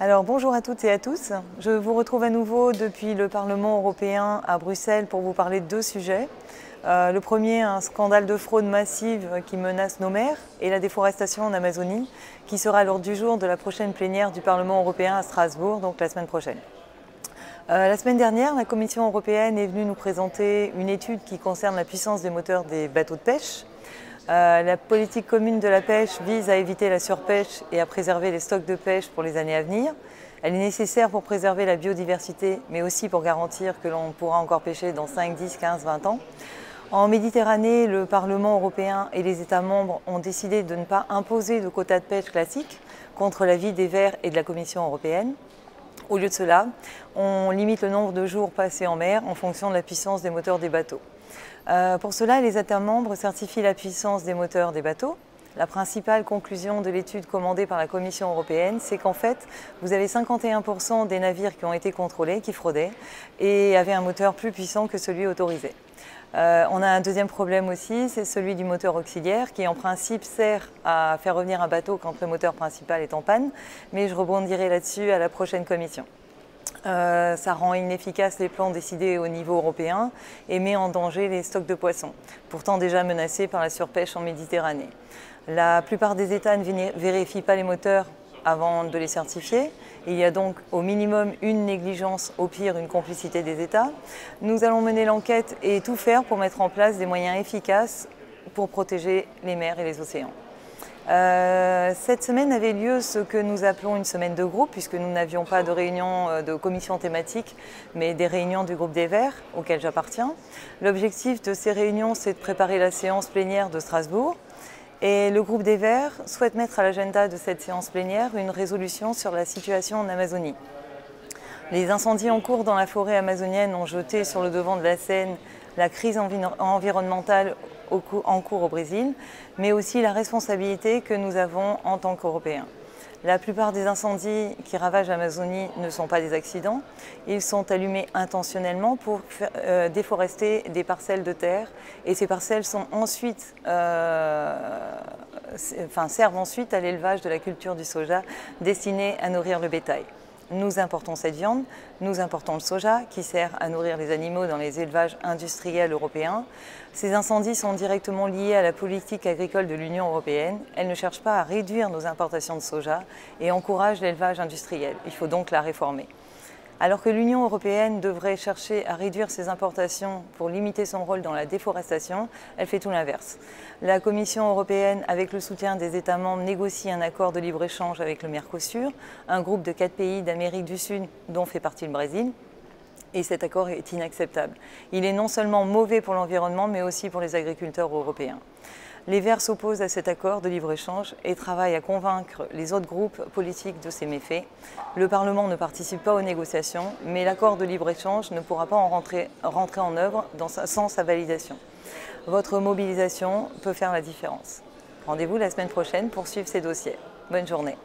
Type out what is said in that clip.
Alors bonjour à toutes et à tous. Je vous retrouve à nouveau depuis le Parlement européen à Bruxelles pour vous parler de deux sujets. Le premier, un scandale de fraude massive qui menace nos mers, et la déforestation en Amazonie, qui sera à l'ordre du jour de la prochaine plénière du Parlement européen à Strasbourg, donc la semaine prochaine. La semaine dernière, la Commission européenne est venue nous présenter une étude qui concerne la puissance des moteurs des bateaux de pêche. La politique commune de la pêche vise à éviter la surpêche et à préserver les stocks de pêche pour les années à venir. Elle est nécessaire pour préserver la biodiversité, mais aussi pour garantir que l'on pourra encore pêcher dans 5, 10, 15, 20 ans. En Méditerranée, le Parlement européen et les États membres ont décidé de ne pas imposer de quotas de pêche classiques contre l'avis des Verts et de la Commission européenne. Au lieu de cela, on limite le nombre de jours passés en mer en fonction de la puissance des moteurs des bateaux. Pour cela, les États membres certifient la puissance des moteurs des bateaux. La principale conclusion de l'étude commandée par la Commission européenne, c'est qu'en fait, vous avez 51% des navires qui ont été contrôlés, qui fraudaient, et avaient un moteur plus puissant que celui autorisé. On a un deuxième problème aussi, c'est celui du moteur auxiliaire, qui en principe sert à faire revenir un bateau quand le moteur principal est en panne, mais je rebondirai là-dessus à la prochaine commission. Ça rend inefficaces les plans décidés au niveau européen et met en danger les stocks de poissons, pourtant déjà menacés par la surpêche en Méditerranée. La plupart des États ne vérifient pas les moteurs avant de les certifier. Il y a donc au minimum une négligence, au pire une complicité des États. Nous allons mener l'enquête et tout faire pour mettre en place des moyens efficaces pour protéger les mers et les océans. Cette semaine avait lieu ce que nous appelons une semaine de groupe, puisque nous n'avions pas de réunion de commission thématique, mais des réunions du groupe des Verts, auquel j'appartiens. L'objectif de ces réunions, c'est de préparer la séance plénière de Strasbourg. Et le groupe des Verts souhaite mettre à l'agenda de cette séance plénière une résolution sur la situation en Amazonie. Les incendies en cours dans la forêt amazonienne ont jeté sur le devant de la scène la crise environnementale en cours au Brésil, mais aussi la responsabilité que nous avons en tant qu'Européens. La plupart des incendies qui ravagent l'Amazonie ne sont pas des accidents. Ils sont allumés intentionnellement pour déforester des parcelles de terre, et ces parcelles sont ensuite, servent ensuite à l'élevage de la culture du soja destinée à nourrir le bétail. Nous importons cette viande, nous importons le soja qui sert à nourrir les animaux dans les élevages industriels européens. Ces incendies sont directement liés à la politique agricole de l'Union européenne. Elle ne cherche pas à réduire nos importations de soja et encourage l'élevage industriel. Il faut donc la réformer. Alors que l'Union européenne devrait chercher à réduire ses importations pour limiter son rôle dans la déforestation, elle fait tout l'inverse. La Commission européenne, avec le soutien des États membres, négocie un accord de libre-échange avec le Mercosur, un groupe de 4 pays d'Amérique du Sud dont fait partie le Brésil. Et cet accord est inacceptable. Il est non seulement mauvais pour l'environnement, mais aussi pour les agriculteurs européens. Les Verts s'opposent à cet accord de libre-échange et travaillent à convaincre les autres groupes politiques de ses méfaits. Le Parlement ne participe pas aux négociations, mais l'accord de libre-échange ne pourra pas rentrer en œuvre sans sa validation. Votre mobilisation peut faire la différence. Rendez-vous la semaine prochaine pour suivre ces dossiers. Bonne journée.